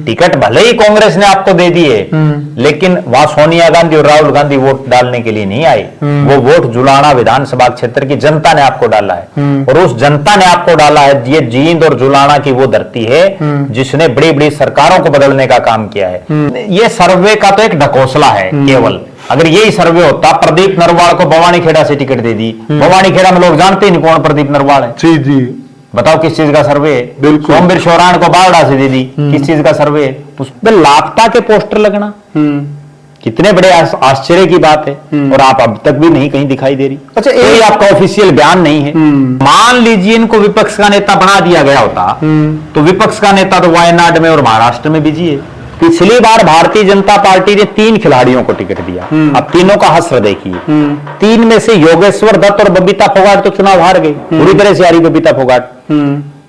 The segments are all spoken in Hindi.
टिकट भले ही कांग्रेस ने आपको दे दिए, लेकिन वहां सोनिया गांधी और राहुल गांधी वोट डालने के लिए नहीं आए। वो वोट जुलाना विधानसभा क्षेत्र की जनता ने आपको डाला है, और उस जनता ने आपको डाला है। ये जींद और जुलाना की वो धरती है जिसने बड़ी बड़ी सरकारों को बदलने का काम किया है। ये सर्वे का तो एक ढकोसला है केवल। अगर यही सर्वे होता, प्रदीप नरवाल को भवानीखेड़ा से टिकट दे दी, भवानीखेड़ा में लोग जानते ही नहीं कौन प्रदीप नरवाल है। जी जी, बताओ किस चीज का सर्वे है? सोमवीर शौरान को बारडा से दे दी, किस चीज का सर्वे है? उसमें लापता के पोस्टर लगना कितने बड़े आश्चर्य की बात है, और आप अब तक भी नहीं कहीं दिखाई दे रही। अच्छा, ये आपका ऑफिशियल बयान नहीं है। मान लीजिए इनको विपक्ष का नेता बना दिया गया होता, तो विपक्ष का नेता तो वायनाड में और महाराष्ट्र में बिजी है। पिछली बार भारतीय जनता पार्टी ने 3 खिलाड़ियों को टिकट दिया। अब तीनों का हश्र देखिए। 3 में से योगेश्वर दत्त और बबीता फोगाट तो चुनाव हार गई, बुरी तरह से हारी बबीता फोगाट।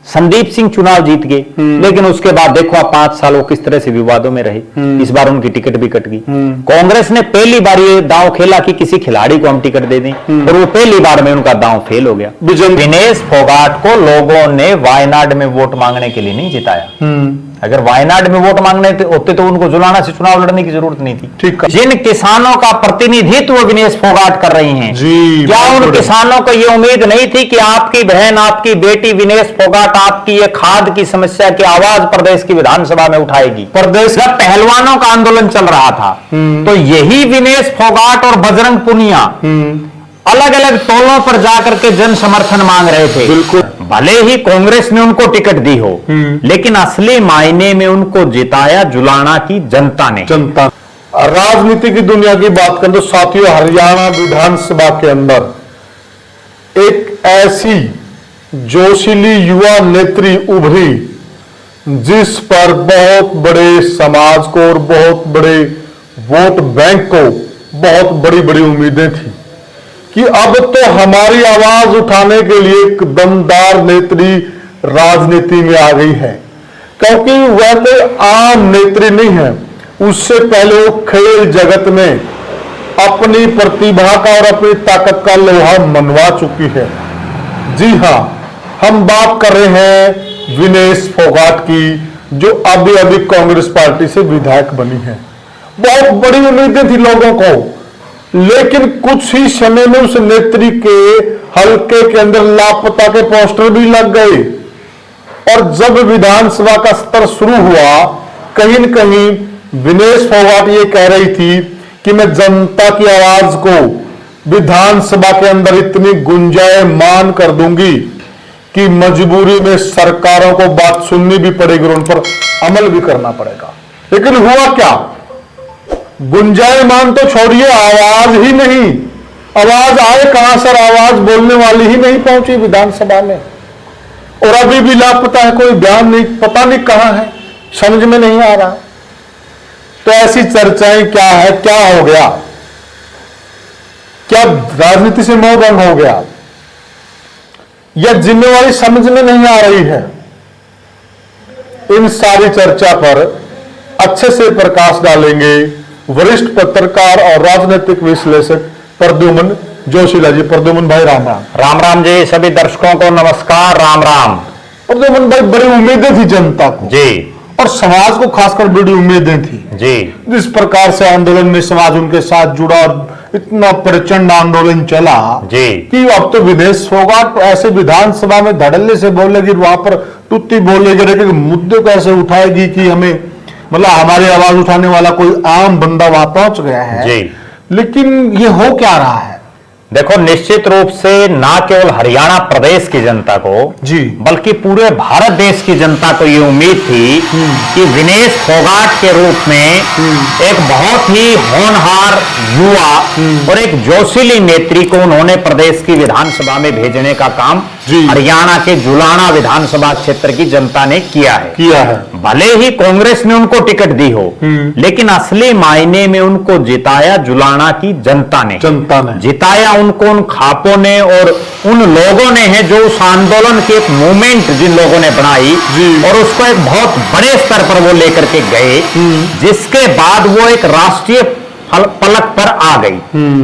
संदीप सिंह चुनाव जीत गए, लेकिन उसके बाद देखो आप 5 साल वो किस तरह से विवादों में रहे। इस बार उनकी टिकट भी कट गई। कांग्रेस ने पहली बार ये दांव खेला कि किसी खिलाड़ी को हम टिकट दे दें, और वो पहली बार में उनका दांव फेल हो गया। विनेश फोगाट को लोगों ने वायनाड में वोट मांगने के लिए नहीं जिताया। अगर वायनाड में वोट मांगने होते तो उनको जुलाना से चुनाव लड़ने की जरूरत नहीं थी। ठीक है। जिन किसानों का प्रतिनिधित्व विनेश फोगाट कर रही हैं, क्या उन किसानों को यह उम्मीद नहीं थी कि आपकी बहन, आपकी बेटी विनेश फोगाट आपकी ये खाद की समस्या की आवाज प्रदेश की विधानसभा में उठाएगी? प्रदेश का पहलवानों का आंदोलन चल रहा था, तो यही विनेश फोगाट और बजरंग पुनिया अलग अलग टोलों पर जाकर के जन समर्थन मांग रहे थे। बिल्कुल। भले ही कांग्रेस ने उनको टिकट दी हो, लेकिन असली मायने में उनको जिताया जुलाना की जनता ने। जनता। राजनीति की दुनिया की बात करें तो साथियों, हरियाणा विधानसभा के अंदर एक ऐसी जोशीली युवा नेत्री उभरी जिस पर बहुत बड़े समाज को और बहुत बड़े वोट बैंक को बहुत बड़ी बड़ी उम्मीदें थी कि अब तो हमारी आवाज उठाने के लिए एक दमदार नेत्री राजनीति में आ गई है। क्योंकि वह कोई आम नेत्री नहीं है, उससे पहले वो खेल जगत में अपनी प्रतिभा का और अपनी ताकत का लोहा मनवा चुकी है। जी हां, हम बात कर रहे हैं विनेश फोगाट की, जो अभी अभी कांग्रेस पार्टी से विधायक बनी है। बहुत बड़ी उम्मीदें थी लोगों को, लेकिन कुछ ही समय में उस नेत्री के हलके के अंदर लापता के पोस्टर भी लग गए, और जब विधानसभा का सत्र शुरू हुआ, कहीं न कहीं विनेश फोगाट ये कह रही थी कि मैं जनता की आवाज को विधानसभा के अंदर इतनी गुंजायमान कर दूंगी कि मजबूरी में सरकारों को बात सुननी भी पड़ेगी और उन पर अमल भी करना पड़ेगा। लेकिन हुआ क्या? गुंजायमान तो छोड़िए, आवाज ही नहीं। आवाज आए कहां सर? आवाज बोलने वाली ही नहीं पहुंची विधानसभा में, और अभी भी लापता है, कोई बयान नहीं, पता नहीं कहां है, समझ में नहीं आ रहा। तो ऐसी चर्चाएं क्या है? क्या हो गया? क्या राजनीति से मोह भंग हो गया, या जिम्मेवारी समझ में नहीं आ रही है? इन सारी चर्चा पर अच्छे से प्रकाश डालेंगे वरिष्ठ पत्रकार और राजनीतिक विश्लेषक प्रद्युमन जोशीला जी। प्रद्युमन भाई राम राम। राम राम जी, सभी दर्शकों को नमस्कार, राम राम। प्रद्युमन भाई, बड़ी उम्मीदें थी जनता को जी, और समाज को खासकर बड़ी उम्मीदें थी जी। जिस प्रकार से आंदोलन में समाज उनके साथ जुड़ा और इतना प्रचंड आंदोलन चला जी कि अब तो विनेश फोगाट ऐसे विधानसभा में धड़ल्ले से बोलेगी, वहां पर तुत्ती बोलेगी, लेकिन मुद्दे कैसे उठाएगी कि हमें, मतलब हमारी आवाज उठाने वाला कोई आम बंदा वहां पहुंच गया है जी। लेकिन ये हो क्या रहा है? देखो, निश्चित रूप से ना केवल हरियाणा प्रदेश की जनता को जी, बल्कि पूरे भारत देश की जनता को ये उम्मीद थी कि विनेश फोगाट के रूप में एक बहुत ही होनहार युवा और एक जोशीली नेत्री को उन्होंने प्रदेश की विधानसभा में भेजने का काम हरियाणा के जुलाना विधानसभा क्षेत्र की जनता ने किया है। भले ही कांग्रेस ने उनको टिकट दी हो, लेकिन असली मायने में उनको जिताया जुलाना की जनता ने जिताया उनको उन खापों ने और उन लोगों ने है जो उस आंदोलन की एक मूवमेंट जिन लोगों ने बनाई और उसको एक बहुत बड़े स्तर पर वो लेकर के गए, जिसके बाद वो एक राष्ट्रीय पलक पर आ गई।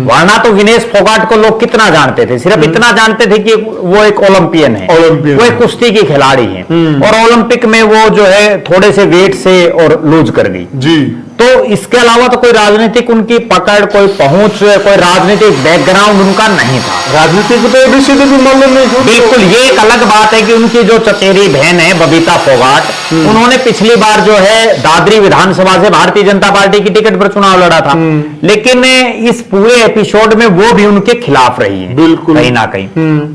वरना तो विनेश फोगाट को लोग कितना जानते थे, सिर्फ इतना जानते थे कि वो एक ओलंपियन है, वो एक कुश्ती की खिलाड़ी है, और ओलंपिक में वो जो है थोड़े से वेट से और लूज कर गई जी। तो इसके अलावा तो कोई राजनीतिक उनकी पकड़, कोई पहुंच, कोई राजनीतिक बैकग्राउंड उनका नहीं था। राजनीतिक तो एबीसी भी मालूम नहीं। बिल्कुल, ये एक अलग बात है कि उनकी जो चचेरी बहन है बबीता फोगाट, उन्होंने पिछली बार जो है दादरी विधानसभा से भारतीय जनता पार्टी की टिकट पर चुनाव लड़ा था, लेकिन इस पूरे एपिसोड में वो भी उनके खिलाफ रही है, बिल्कुल कहीं ना कहीं।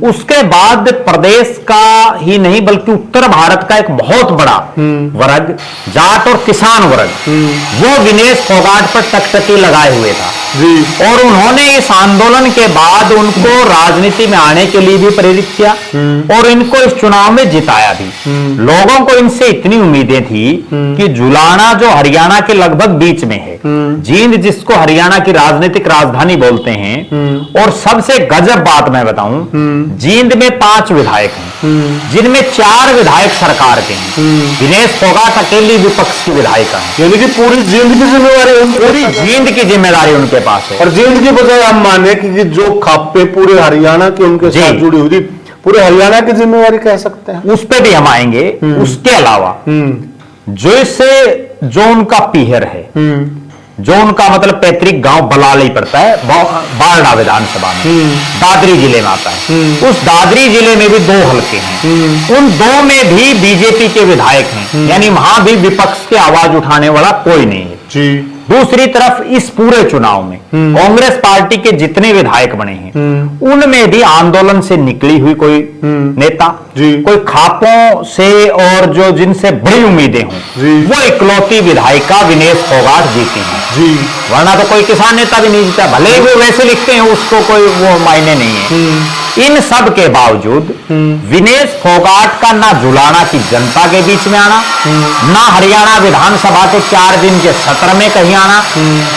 उसके बाद प्रदेश का ही नहीं बल्कि उत्तर भारत का एक बहुत बड़ा वर्ग, जाट और किसान वर्ग, वो विनेश फोगाट पर टकटकी लगाए हुए था जी। और उन्होंने इस आंदोलन के बाद उनको राजनीति में आने के लिए भी प्रेरित किया और इनको इस चुनाव में जिताया भी। लोगों को इनसे इतनी उम्मीदें थी कि जुलाना जो हरियाणा के लगभग बीच में है, जींद जिसको हरियाणा की राजनीतिक राजधानी बोलते हैं, और सबसे गजब बात मैं बताऊं, जींद में 5 विधायक हैं, जिनमें 4 विधायक सरकार के हैं। विनेश फोगाट अकेली विपक्ष की विधायिका है, यानी कि पूरी जींद की जिम्मेवारी पूरी जींद की जिम्मेदारी उनके पास है। और जींद की बजाय हम माने कि जो खापे पूरे हरियाणा के उनके साथ जुड़ी हुई थी, पूरे हरियाणा की जिम्मेवारी कह सकते हैं। उस पे भी हम आएंगे। उसके अलावा जो उनका पीहर है, जो उनका मतलब पैतृक गांव बलाली पड़ता है बारडा विधानसभा में, दादरी जिले में आता है। उस दादरी जिले में भी 2 हलके हैं, उन 2 में भी बीजेपी के विधायक हैं, यानी वहां भी विपक्ष की आवाज उठाने वाला कोई नहीं है जी। दूसरी तरफ इस पूरे चुनाव में कांग्रेस पार्टी के जितने विधायक बने हैं उनमें भी आंदोलन से निकली हुई कोई नेता, कोई खापों से और जो जिनसे बड़ी उम्मीदें हों, वो इकलौती विधायिका विनेश फोगाट जीती हैं जी। वरना तो कोई किसान नेता भी नहीं जीता, भले ही वो वैसे लिखते हैं, उसको कोई वो मायने नहीं है। इन सब के बावजूद विनेश फोगाट का ना जुलाना की जनता के बीच में आना, ना हरियाणा विधानसभा के 4 दिन के सत्र में कहीं आना,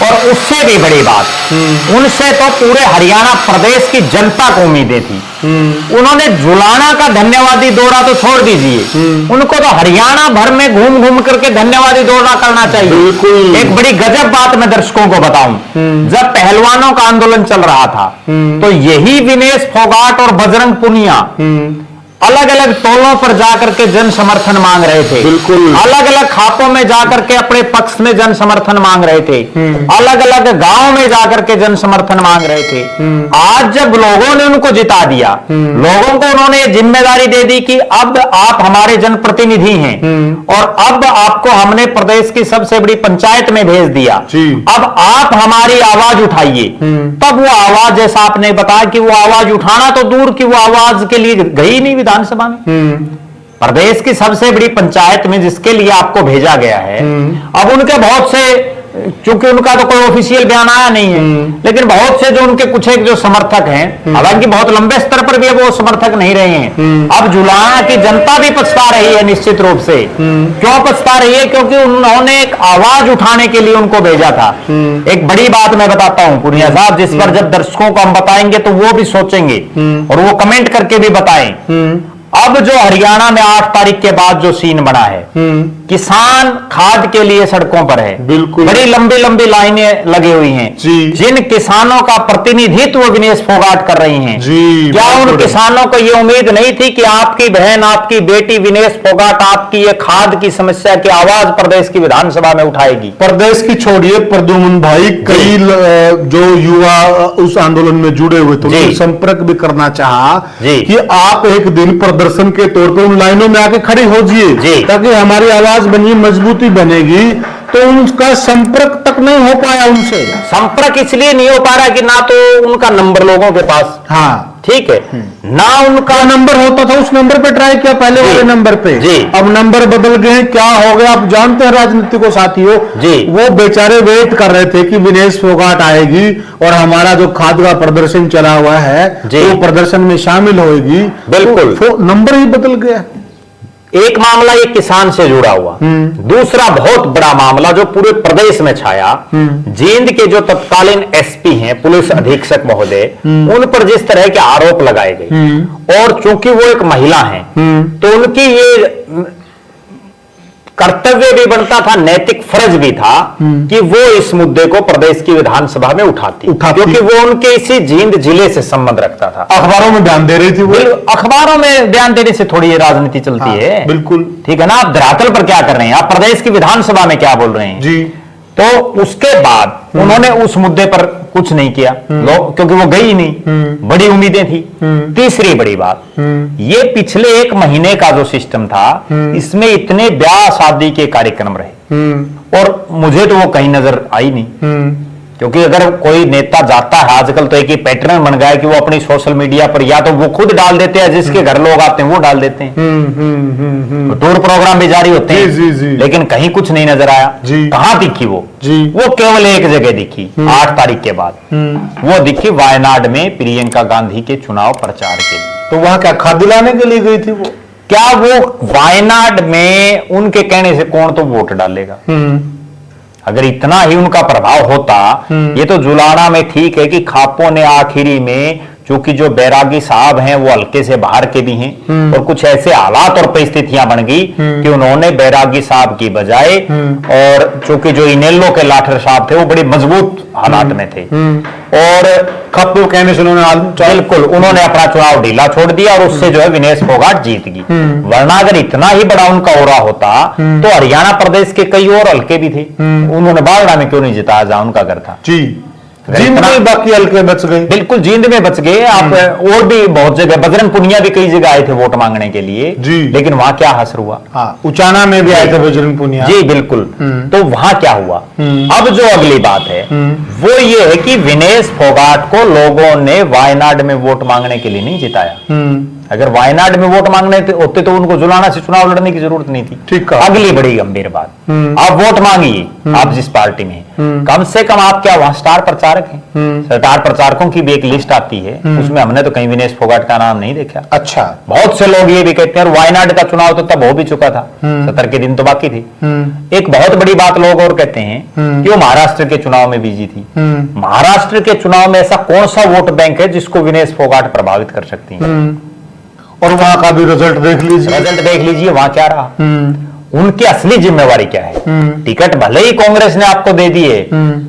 और उससे भी बड़ी बात, उनसे तो पूरे हरियाणा प्रदेश की जनता को उम्मीदें थी। उन्होंने जुलाना का धन्यवादी दौरा तो छोड़ दीजिए, उनको तो हरियाणा भर में घूम घूम करके धन्यवादी दौरा करना चाहिए। एक बड़ी गजब बात मैं दर्शकों को बताऊं, जब पहलवानों का आंदोलन चल रहा था तो यही विनेश फोगाट और बजरंग पुनिया अलग अलग टोलों पर जाकर के जन समर्थन मांग रहे थे, अलग अलग खापों में जाकर के अपने पक्ष में जन समर्थन मांग रहे थे, अलग अलग गांव में जाकर के जन समर्थन मांग रहे थे। आज जब लोगों ने उनको जिता दिया, लोगों को उन्होंने जिम्मेदारी दे दी कि अब आप हमारे जनप्रतिनिधि हैं और अब आपको हमने प्रदेश की सबसे बड़ी पंचायत में भेज दिया, अब आप हमारी आवाज उठाइए, तब वो आवाज, जैसा आपने बताया कि वो आवाज उठाना तो दूर की वो आवाज के लिए गई नहीं विधानसभा में, प्रदेश की सबसे बड़ी पंचायत में जिसके लिए आपको भेजा गया है। अब उनके बहुत से, चूंकि उनका तो कोई ऑफिशियल बयान आया नहीं है, लेकिन बहुत से जो उनके कुछ एक जो समर्थक हैं, हालांकि बहुत लंबे स्तर पर भी अब वो समर्थक नहीं रहे हैं। अब जुलाना की जनता भी पछता रही है निश्चित रूप से। क्यों पछता रही है? क्योंकि उन्होंने एक आवाज उठाने के लिए उनको भेजा था। एक बड़ी बात मैं बताता हूं पुनिया साहब, जिस पर जब दर्शकों को हम बताएंगे तो वो भी सोचेंगे और वो कमेंट करके भी बताएं। अब जो हरियाणा में 8 तारीख के बाद जो सीन बना है, किसान खाद के लिए सड़कों पर है, बिल्कुल बड़ी लंबी लंबी लाइनें लगी हुई हैं, जिन किसानों का प्रतिनिधित्व विनेश फोगाट कर रही हैं। क्या उन किसानों को यह उम्मीद नहीं थी कि आपकी बहन, आपकी बेटी विनेश फोगाट आपकी ये खाद की समस्या की आवाज प्रदेश की विधानसभा में उठाएगी? प्रदेश की छोड़िए, प्रद्युम्न भाई, कई जो युवा उस आंदोलन में जुड़े हुए थे, उन्होंने संपर्क भी करना चाहा कि आप एक दिन प्रदर्शन के तौर पर उन लाइनों में आके खड़ी हो जाइए ताकि हमारी आवाज बनी, मजबूती बनेगी। तो उनका संपर्क तक नहीं हो पाया उनसे। संपर्क इसलिए नहीं हो पा रहा कि ना तो उनका नंबर लोगों के पास, हाँ ठीक है, ना उनका नंबर होता था, उस नंबर पे ट्राई किया, पहले वाले नंबर पे। अब नंबर बदल गए, क्या हो गया आप जानते हैं राजनीति को साथियों। वो बेचारे वेट कर रहे थे कि विनेश फोगाट आएगी और हमारा जो खाद का प्रदर्शन चला हुआ है वो प्रदर्शन में शामिल होगी। बिल्कुल, तो नंबर ही बदल गया। एक मामला ये किसान से जुड़ा हुआ, दूसरा बहुत बड़ा मामला जो पूरे प्रदेश में छाया, जींद के जो तत्कालीन एसपी हैं, पुलिस अधीक्षक महोदय, उन पर जिस तरह के आरोप लगाए गए, और चूंकि वो एक महिला हैं तो उनकी ये कर्तव्य भी बनता था, नैतिक फर्ज भी था कि वो इस मुद्दे को प्रदेश की विधानसभा में उठाती, क्योंकि वो उनके इसी जींद जिले से संबंध रखता था। अखबारों में बयान दे रही थी वो। अखबारों में बयान देने से थोड़ी ये राजनीति चलती है। बिल्कुल ठीक है ना। आप धरातल पर क्या कर रहे हैं, आप प्रदेश की विधानसभा में क्या बोल रहे हैं जी। तो उसके बाद उन्होंने उस मुद्दे पर कुछ नहीं किया, क्योंकि वो गई ही नहीं, बड़ी उम्मीदें थी। तीसरी बड़ी बात, ये पिछले 1 महीने का जो सिस्टम था, इसमें इतने ब्याह शादी के कार्यक्रम रहे और मुझे तो वो कहीं नजर आई नहीं। क्योंकि अगर कोई नेता जाता है, आजकल तो एक ही पैटर्न बन गया है कि वो अपनी सोशल मीडिया पर या तो वो खुद डाल देते हैं, जिसके घर लोग आते हैं वो डाल देते हैं, तो टूर प्रोग्राम भी जारी होते हैं, जी। लेकिन कहीं कुछ नहीं नजर आया। कहां दिखी वो जी। वो केवल एक जगह दिखी 8 तारीख के बाद, वो दिखी वायनाड में प्रियंका गांधी के चुनाव प्रचार के लिए। तो वहां क्या खाद दिलाने के लिए गई थी वो? क्या वो वायनाड में उनके कहने से कौन तो वोट डालेगा? अगर इतना ही उनका प्रभाव होता, ये तो जुलाना में ठीक है कि खापों ने आखिरी में, चूंकि जो बैरागी साहब हैं वो हल्के से बाहर के भी हैं और कुछ ऐसे हालात और परिस्थितियां बन गई कि उन्होंने बैरागी साहब की बजाय, और चूंकि जो इनेलो के लाठर साहब थे वो बड़े मजबूत हालात में थे और खापो कहने से बिल्कुल उन्होंने अपना चुनाव ढीला छोड़ दिया और उससे जो है विनेश फोगाट जीत गई। वरना अगर इतना ही बड़ा उनका ओरा होता तो हरियाणा प्रदेश के कई और हल्के भी थे, उन्होंने बालड़ा में क्यों नहीं जिताया जहां उनका घर था जी। जींद में बाकी हल्के बच गए। बिल्कुल जींद में बच गए। आप और भी बहुत जगह, बजरंग पुनिया भी कई जगह आए थे वोट मांगने के लिए जी, लेकिन वहां क्या हसर हुआ? उचाना में भी आए थे बजरंग पुनिया जी बिल्कुल। तो वहां क्या हुआ? अब जो अगली बात है वो ये है कि विनेश फोगाट को लोगों ने वायनाड में वोट मांगने के लिए नहीं जिताया। अगर वायनाड में वोट मांगने होते तो उनको जुलाना से चुनाव लड़ने की जरूरत नहीं थी। ठीक है। अगली बड़ी गंभीर बात, आप वोट मांगिए, आप जिस पार्टी में कम से कम आप क्या वहां स्टार प्रचारक हैं? स्टार प्रचारकों की भी एक लिस्ट आती है, उसमें हमने तो कहीं विनेश फोगाट का नाम नहीं देखा। अच्छा। बहुत से लोग ये भी कहते हैं, और वायनाड का चुनाव तो तब हो भी चुका था, 70 के दिन तो बाकी थे। एक बहुत बड़ी बात लोग और कहते हैं कि वो महाराष्ट्र के चुनाव में बिजी थी। महाराष्ट्र के चुनाव में ऐसा कौन सा वोट बैंक है जिसको विनेश फोगाट प्रभावित कर सकती है? और वहां का भी रिजल्ट देख लीजिए। रिजल्ट देख लीजिए वहां क्या रहा। उनकी असली जिम्मेवारी क्या है? टिकट भले ही कांग्रेस ने आपको दे दी है,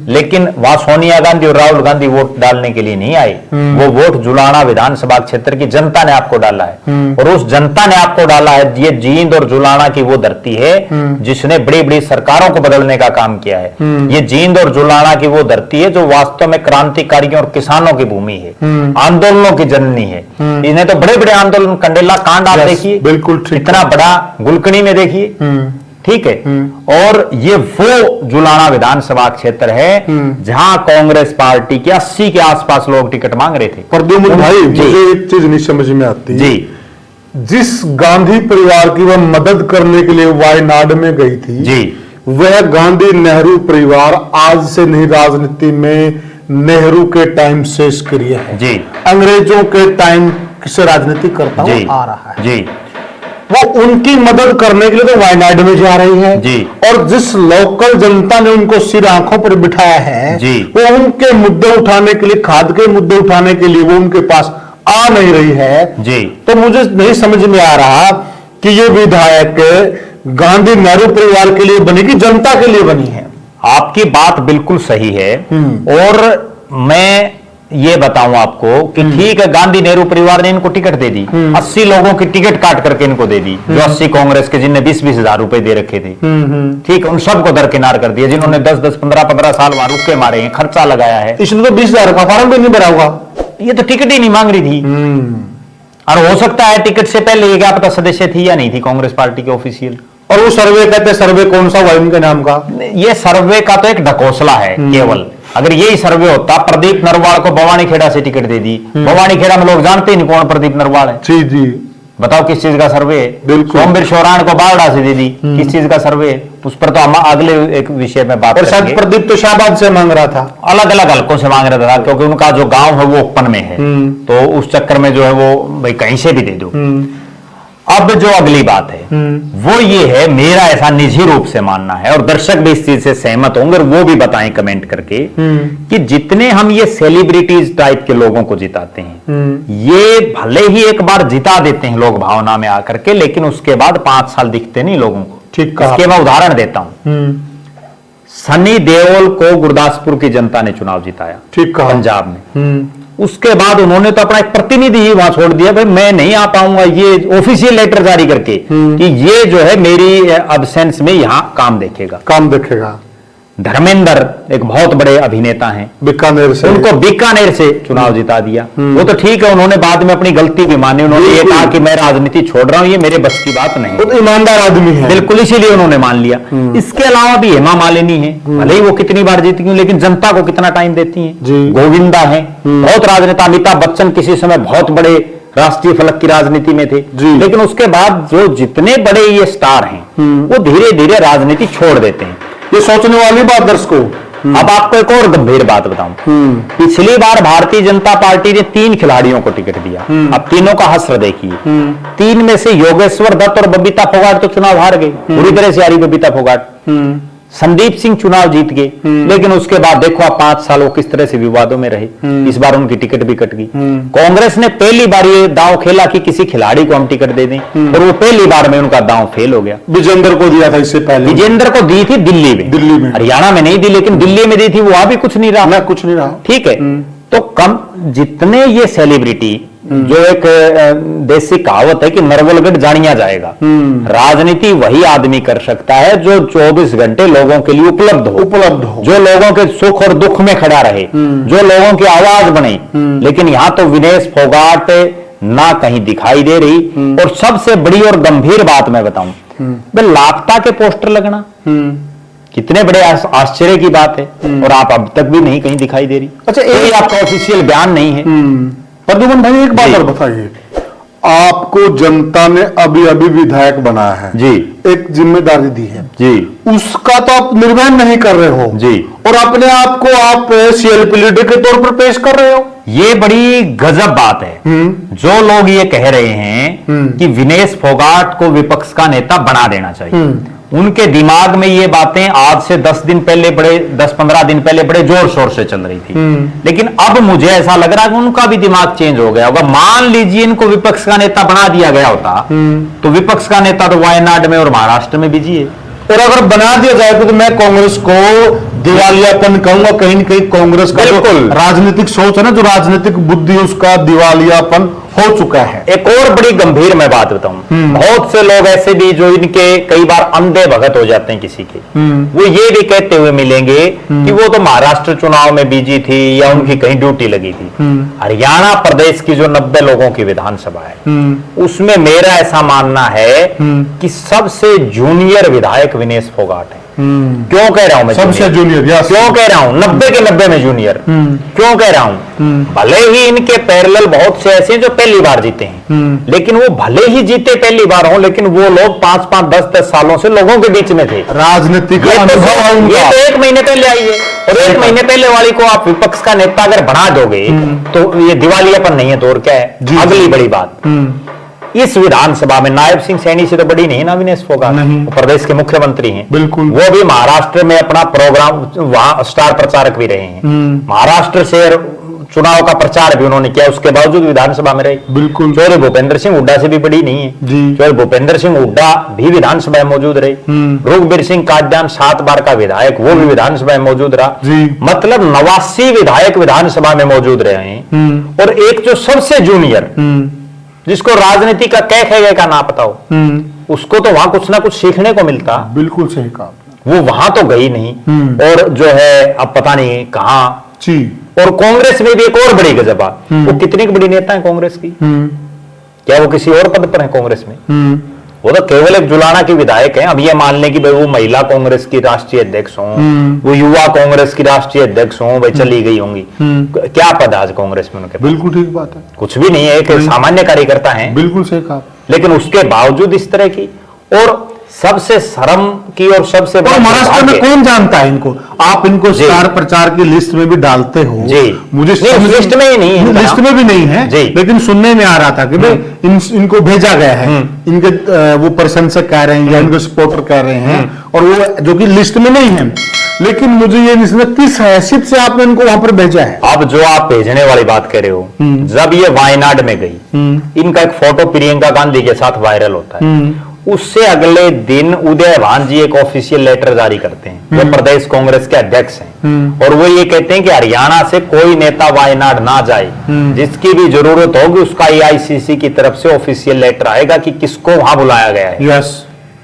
लेकिन वहां सोनिया गांधी और राहुल गांधी वोट डालने के लिए नहीं आए। वो वोट जुलाना विधानसभा क्षेत्र की जनता ने आपको डाला है और उस जनता ने आपको डाला है। ये जींद और जुलाना की वो धरती है जिसने बड़ी बड़ी सरकारों को बदलने का काम किया है। ये जींद और जुलाना की वो धरती है जो वास्तव में क्रांतिकारियों और किसानों की भूमि है, आंदोलनों की जननी है। इन्हें तो बड़े बड़े आंदोलन, कंडेला कांड आप देखिए, बिल्कुल इतना बड़ा गुलकनी में देखिए, ठीक है। और ये वो जुलाना विधानसभा क्षेत्र है जहां कांग्रेस पार्टी के 80 के आसपास लोग टिकट मांग रहे थे। प्रद्युम्न भाई, मुझे एक चीज नहीं समझ में आती जी। जिस गांधी परिवार की वह मदद करने के लिए वायनाड में गई थी जी, वह गांधी नेहरू परिवार आज से नहीं, राजनीति में नेहरू के टाइम से सक्रिय है जी, अंग्रेजों के टाइम से राजनीति करता हुआ आ रहा है जी। वो उनकी मदद करने के लिए तो वायनाड में जा रही है जी। और जिस लोकल जनता ने उनको सिर आंखों पर बिठाया है जी, वो उनके मुद्दे उठाने के लिए, खाद के मुद्दे उठाने के लिए वो उनके पास आ नहीं रही है जी। तो मुझे नहीं समझ में आ रहा कि ये विधायक गांधी नेहरू परिवार के लिए बनी कि जनता के लिए बनी है। आपकी बात बिल्कुल सही है और मैं ये बताऊं आपको कि ठीक है, गांधी नेहरू परिवार ने इनको टिकट दे दी, 80 लोगों की टिकट काट करके इनको दे दी, जो 80 कांग्रेस के जिनने 20-20 हजार रुपए दे रखे थे, ठीक, उन सबको दरकिनार कर दिया। जिन्होंने 10-10, 15-15 साल वहां रुके मारे हैं, खर्चा लगाया है, इसने तो 20,000 का फॉर्म भी नहीं भरा होगा। ये तो टिकट ही नहीं मांग रही थी। और हो सकता है टिकट से पहले ये क्या पता सदस्य थी या नहीं थी कांग्रेस पार्टी के ऑफिशियल। और वो सर्वे कहते हैं, सर्वे कौन सा हुआ इनके नाम का? ये सर्वे का तो एक ढकोसला है केवल। अगर यही सर्वे होता, प्रदीप नरवाल को भवानी खेड़ा से टिकट दे दी, भवानी खेड़ा में लोग जानते ही नहीं कौन प्रदीप नरवाल है। जी जी। बताओ किस चीज का सर्वे है? बिल्कुल। सोमवीर शौरान को बारडा से दे दी, किस चीज का सर्वे है? उस पर तो हम अगले एक विषय में बात करेंगे। शायद प्रदीप तो शाहबाद से मांग रहा था, अलग अलग हल्कों से मांग रहा था, क्योंकि उनका जो गांव है वो ओपन में है, तो उस चक्कर में जो है वो भाई कहीं से भी दे दो। अब जो अगली बात है वो ये है, मेरा ऐसा निजी रूप से मानना है और दर्शक भी इस चीज से सहमत होंगे और वो भी बताएं कमेंट करके कि जितने हम ये सेलिब्रिटीज टाइप के लोगों को जिताते हैं, ये भले ही एक बार जिता देते हैं लोग भावना में आकर के, लेकिन उसके बाद 5 साल दिखते नहीं लोगों को। ठीक कहा। इसके मैं उदाहरण देता हूं। सनी देओल को गुरदासपुर की जनता ने चुनाव जिताया, ठीक कहा। पंजाब में। उसके बाद उन्होंने तो अपना एक प्रतिनिधि ही वहां छोड़ दिया, भाई मैं नहीं आ पाऊंगा, ये ऑफिशियल लेटर जारी करके कि ये जो है मेरी अब्सेंस में यहां काम देखेगा। काम देखेगा। धर्मेंद्र एक बहुत बड़े अभिनेता हैं, बीकानेर से, उनको बीकानेर से चुनाव जिता दिया। वो तो ठीक है, उन्होंने बाद में अपनी गलती भी मानी, उन्होंने ये कहा कि मैं राजनीति छोड़ रहा हूं, ये मेरे बस की बात नहीं। वो ईमानदार आदमी है, बिल्कुल, इसीलिए उन्होंने मान लिया। इसके अलावा भी हेमा मालिनी है, भले ही वो कितनी बार जीती हुई, लेकिन जनता को कितना टाइम देती हैं। गोविंदा है, बहुत राजनेता। अमिताभ बच्चन किसी समय बहुत बड़े राष्ट्रीय फलक की राजनीति में थे, लेकिन उसके बाद जो जितने बड़े ये स्टार हैं वो धीरे धीरे राजनीति छोड़ देते हैं। ये सोचने वाली बात दर्शकों। अब आपको एक और गंभीर बात बताऊं। पिछली बार भारतीय जनता पार्टी ने 3 खिलाड़ियों को टिकट दिया। अब तीनों का हश्र देखिए। 3 में से योगेश्वर दत्त और बबीता फोगाट तो चुनाव हार गई, पूरी तरह से हारी बबीता फोगाट। संदीप सिंह चुनाव जीत गए, लेकिन उसके बाद देखो आप 5 साल वो किस तरह से विवादों में रहे। इस बार उनकी टिकट भी कट गई। कांग्रेस ने पहली बार ये दांव खेला कि किसी खिलाड़ी को हम टिकट दे दें, और वो पहली बार में उनका दांव फेल हो गया। विजेंद्र को दिया था इससे पहले, विजेंद्र को दी थी दिल्ली में, हरियाणा में नहीं दी, लेकिन दिल्ली में दी थी, वहां भी कुछ नहीं रहा। कुछ नहीं रहा, ठीक है। तो कम जितने ये सेलिब्रिटी, जो एक देसी कहावत है कि नरवलगढ़ जानिया जाएगा, राजनीति वही आदमी कर सकता है जो 24 घंटे लोगों के लिए उपलब्ध हो, जो लोगों के सुख और दुख में खड़ा रहे, जो लोगों की आवाज बने। लेकिन यहां तो विनेश फोगाट ना कहीं दिखाई दे रही। और सबसे बड़ी और गंभीर बात मैं बताऊं, लापता के पोस्टर लगना कितने बड़े आश्चर्य की बात है, और आप अब तक भी नहीं कहीं दिखाई दे रही। अच्छा, ये आपका ऑफिशियल बयान नहीं है। प्रद्युमन भाई एक बात और बताइए, आपको जनता ने अभी अभी विधायक बनाया है जी, एक जिम्मेदारी दी है जी, उसका तो आप निर्वहन नहीं कर रहे हो जी, और अपने आप को आप सीएलपी लीडर के तौर पर पेश कर रहे हो। ये बड़ी गजब बात है। जो लोग ये कह रहे हैं कि विनेश फोगाट को विपक्ष का नेता बना देना चाहिए, उनके दिमाग में ये बातें आज से 10-15 दिन पहले बड़े जोर शोर से चल रही थी। लेकिन अब मुझे ऐसा लग रहा है कि उनका भी दिमाग चेंज हो गया होगा। मान लीजिए इनको विपक्ष का नेता बना दिया गया होता, तो विपक्ष का नेता तो वायनाड में और महाराष्ट्र में बिजी है। और अगर बना दिया जाए तो मैं कांग्रेस को दिवालियापन कहूंगा। कहीं न कहीं कांग्रेस का जो राजनीतिक सोच है ना, जो राजनीतिक बुद्धि, उसका दिवालियापन हो चुका है। एक और बड़ी गंभीर मैं बात बताऊं, बहुत से लोग ऐसे भी जो इनके कई बार अंधे भगत हो जाते हैं किसी के, वो ये भी कहते हुए मिलेंगे कि वो तो महाराष्ट्र चुनाव में बिजी थी या उनकी कहीं ड्यूटी लगी थी। हरियाणा प्रदेश की जो 90 लोगों की विधानसभा है, उसमें मेरा ऐसा मानना है कि सबसे जूनियर विधायक विनेश फोगाट है। क्यों कह रहा हूं मैं सबसे जूनियर? क्यों कह रहा हूं 90 के 90 में जूनियर? क्यों कह रहा हूं? भले ही इनके पैरेलल बहुत से ऐसे हैं जो पहली बार जीते हैं, लेकिन वो भले ही जीते पहली बार हो, लेकिन वो लोग 5-5, 10-10 सालों से लोगों के बीच में थे। राजनीतिक ये तो 1 महीने पहले आई है, और 1 महीने पहले वाली को आप विपक्ष का नेता अगर बना दोगे तो ये दिवालियापन नहीं है तो और क्या है। अगली बड़ी बात, इस विधानसभा में नायब सिंह सैनी से तो बड़ी नहीं ना विनेश फोगाट, वो प्रदेश के मुख्यमंत्री हैं। बिल्कुल, वो भी महाराष्ट्र में अपना प्रोग्राम, वहां स्टार प्रचारक भी रहे हैं। महाराष्ट्र से चुनाव का प्रचार भी उन्होंने किया, उसके बावजूद विधानसभा में रहे। बिल्कुल, चौधरी भूपेंद्र सिंह हुड्डा से भी बड़ी नहीं है। चौधरी भूपेंद्र सिंह हुड्डा भी विधानसभा में मौजूद रहे। रघुबीर सिंह काद्यान 7 बार का विधायक, वो भी विधानसभा में मौजूद रहा। मतलब 89 विधायक विधानसभा में मौजूद रहे हैं। और एक जो सबसे जूनियर, जिसको राजनीति का कह का ना पता हो, उसको तो वहां कुछ ना कुछ सीखने को मिलता। बिल्कुल सही कहा, वो वहां तो गई नहीं, और जो है अब पता नहीं कहां। और कांग्रेस में भी एक और बड़ी गजब बात, वो कितनी बड़ी नेता है कांग्रेस की, क्या वो किसी और पद पर है कांग्रेस में? वो तो केवल एक जुलाना की विधायक है। अब ये मान लें कि भाई वो महिला कांग्रेस की राष्ट्रीय अध्यक्ष हों, वो युवा कांग्रेस की राष्ट्रीय अध्यक्ष हों, भाई चली गई होंगी, क्या पद आज कांग्रेस में उनके? बिल्कुल ठीक बात है, कुछ भी नहीं है, एक सामान्य कार्यकर्ता है। बिल्कुल सही कहा। लेकिन उसके बावजूद इस तरह की, और सबसे शर्म की और सबसे महाराष्ट्र में कौन जानता है इनको? आप इनको स्टार प्रचार की लिस्ट में भी डालते हो जी, मुझे लिस्ट में ही नहीं है, लिस्ट में भी नहीं है जी। लेकिन सुनने में आ रहा था कि भाई इनको भेजा गया है, इनके वो प्रशंसक कह रहे हैं या इनके सपोर्टर कह रहे हैं, और वो जो कि लिस्ट में नहीं है। लेकिन मुझे ये किस हैसियत से आपने इनको वहां पर भेजा है? अब जो आप भेजने वाली बात कह रहे हो, जब ये वायनाड में गई, इनका एक फोटो प्रियंका गांधी के साथ वायरल होता है। उससे अगले दिन उदय भान जी एक ऑफिशियल लेटर जारी करते हैं, जो प्रदेश कांग्रेस के अध्यक्ष हैं, और वो ये कहते हैं कि हरियाणा से कोई नेता वायनाड ना जाए, जिसकी भी जरूरत होगी उसका एआईसीसी की तरफ से ऑफिशियल लेटर आएगा कि किसको वहां बुलाया गया है। यस,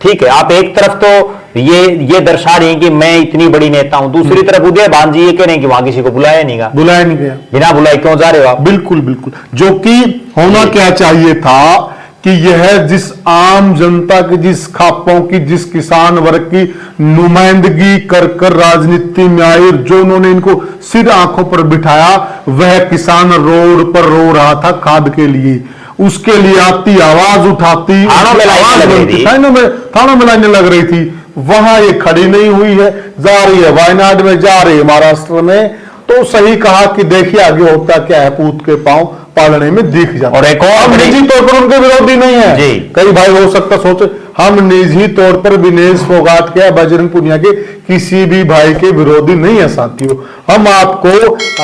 ठीक है, आप एक तरफ तो ये दर्शा रहे हैं कि मैं इतनी बड़ी नेता हूं, दूसरी तरफ उदय भान जी ये कह रहे हैं कि वहां किसी को बुलाया नहीं गया, बुलाया नहीं गया, बिना बुलाए क्यों जा रहे हो आप? बिल्कुल बिल्कुल, जो कि होना क्या चाहिए था कि यह जिस आम जनता की, जिस खापों की, जिस किसान वर्ग की नुमाइंदगी कर कर राजनीति में आए, जो उन्होंने इनको सिर आंखों पर बिठाया, वह किसान रोड पर रो रहा था खाद के लिए, उसके लिए आती, आवाज उठाती, थानों में लाइनें लग रही थी, थानों में लाइनें लग रही थी, वहां ये खड़ी नहीं हुई है, जा रही है वायनाड में, जा रही है महाराष्ट्र में। तो सही कहा कि देखिए आगे होता क्या है, पूत के पांव पालने में दिख जाता। और एक और निजी तौर पर उनके विरोधी नहीं है जी। कई भाई हो सकता सोचे हम निजी तौर पर विनेश फोगाट के, बजरंग पुनिया के किसी भी भाई के विरोधी नहीं है साथियों, हम आपको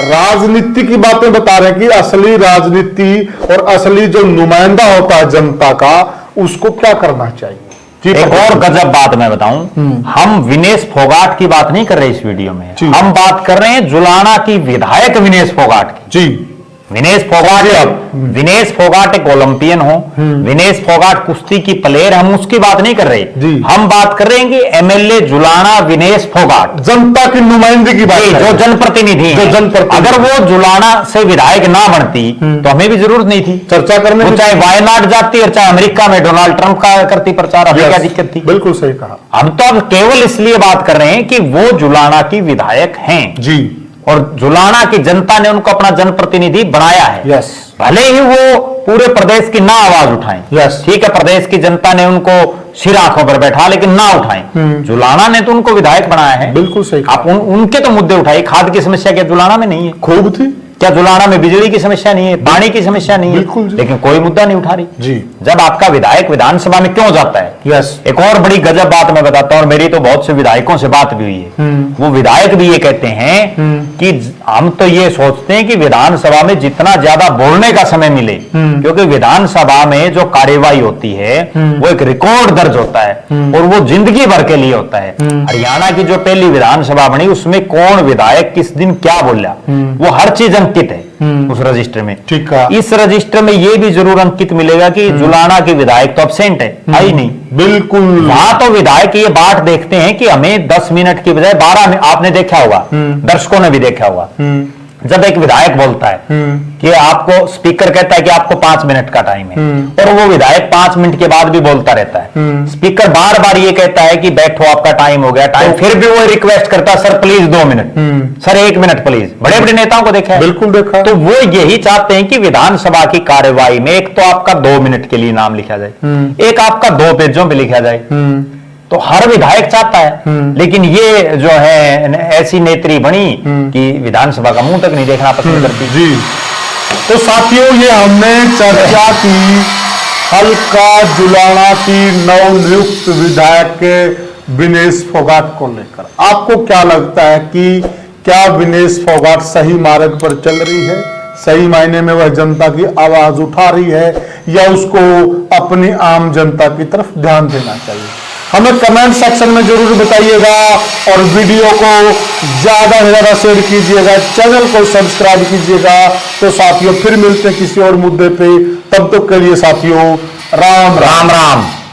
राजनीति की बातें बता रहे हैं कि असली राजनीति और असली जो नुमाइंदा होता है जनता का, उसको क्या करना चाहिए। जी, एक और गजब बात मैं बताऊं, हम विनेश फोगाट की बात नहीं कर रहे इस वीडियो में, जी। हम बात कर रहे हैं जुलाना की विधायक विनेश फोगाट की। जी, विनेश फोगाट एक ओलंपियन हो, विनेश फोगाट कुश्ती की प्लेयर, हम उसकी बात नहीं कर रहे, जी। हम बात कर रहे हैं कि एमएलए जुलाना विनेश फोगाट, जनता की नुमाइंदगी की बात जो जनप्रतिनिधि हैं, जो जनप्रतिनिधि, अगर वो जुलाना से विधायक ना बनती तो हमें भी जरूरत नहीं थी चर्चा करने वो की। चाहे वायनाड जाती और चाहे अमेरिका में डोनाल्ड ट्रंप का करती प्रचार, हमें क्या दिक्कत थी? बिल्कुल सही कहा। हम तो अब केवल इसलिए बात कर रहे हैं कि वो जुलाना की विधायक हैं जी, और जुलाना की जनता ने उनको अपना जनप्रतिनिधि बनाया है। यस, भले ही वो पूरे प्रदेश की ना आवाज उठाएं, यस, ठीक है, प्रदेश की जनता ने उनको सिर आंखों पर बैठा, लेकिन ना उठाएं। जुलाना ने तो उनको विधायक बनाया है, बिल्कुल सही कहा। आप उनके तो मुद्दे उठाइए। खाद की समस्या क्या जुलाना में नहीं है? खूब थी। क्या जुलाना में बिजली की समस्या नहीं है, पानी की समस्या नहीं है? बिल्कुल जी। लेकिन कोई मुद्दा नहीं उठा रही। जी, जब आपका विधायक विधानसभा में क्यों जाता है? यस, एक और बड़ी गजब बात मैं बताता हूं, और मेरी तो बहुत से विधायकों से बात भी हुई है। वो विधायक भी ये कहते हैं कि हम तो ये सोचते हैं कि विधानसभा में जितना ज्यादा बोलने का समय मिले, क्योंकि विधानसभा में जो कार्यवाही होती है वो एक रिकॉर्ड दर्ज होता है और वो जिंदगी भर के लिए होता है। हरियाणा की जो पहली विधानसभा बनी उसमें कौन विधायक किस दिन क्या बोला, वो हर चीज अंकित है उस रजिस्टर में। ठीक है। इस रजिस्टर में ये भी जरूर अंकित मिलेगा कि जुलाना के विधायक तो एब्सेंट है, आई नहीं। बिल्कुल। वहां तो विधायक ये बात देखते हैं कि हमें 10 मिनट की बजाय 12 मिनट, आपने देखा होगा, दर्शकों ने भी देखा होगा, जब एक विधायक बोलता है कि आपको, स्पीकर कहता है कि आपको 5 मिनट का टाइम है, और वो विधायक 5 मिनट के बाद भी बोलता रहता है। स्पीकर बार बार ये कहता है कि बैठो आपका टाइम हो गया, टाइम, फिर भी वो रिक्वेस्ट करता है sir please 2 minute, sir 1 minute please. बड़े बड़े नेताओं को देखा है, बिल्कुल देखा। तो वो यही चाहते हैं कि विधानसभा की कार्यवाही में एक तो आपका 2 मिनट के लिए नाम लिखा जाए, एक आपका 2 पेजों पे लिखा जाए, तो हर विधायक चाहता है। लेकिन ये जो है ऐसी नेत्री बनी कि विधानसभा का मुंह तक नहीं देखना पसंद करती। जी, तो साथियों ये हमने चर्चा की हल्का जुलाना की नवनियुक्त विधायक के विनेश फोगाट को लेकर। आपको क्या लगता है कि क्या विनेश फोगाट सही मार्ग पर चल रही है, सही मायने में वह जनता की आवाज उठा रही है, या उसको अपनी आम जनता की तरफ ध्यान देना चाहिए? हमें कमेंट सेक्शन में जरूर बताइएगा और वीडियो को ज्यादा से ज्यादा शेयर कीजिएगा, चैनल को सब्सक्राइब कीजिएगा। तो साथियों फिर मिलते हैं किसी और मुद्दे पे, तब तक के लिए साथियों राम राम। राम राम।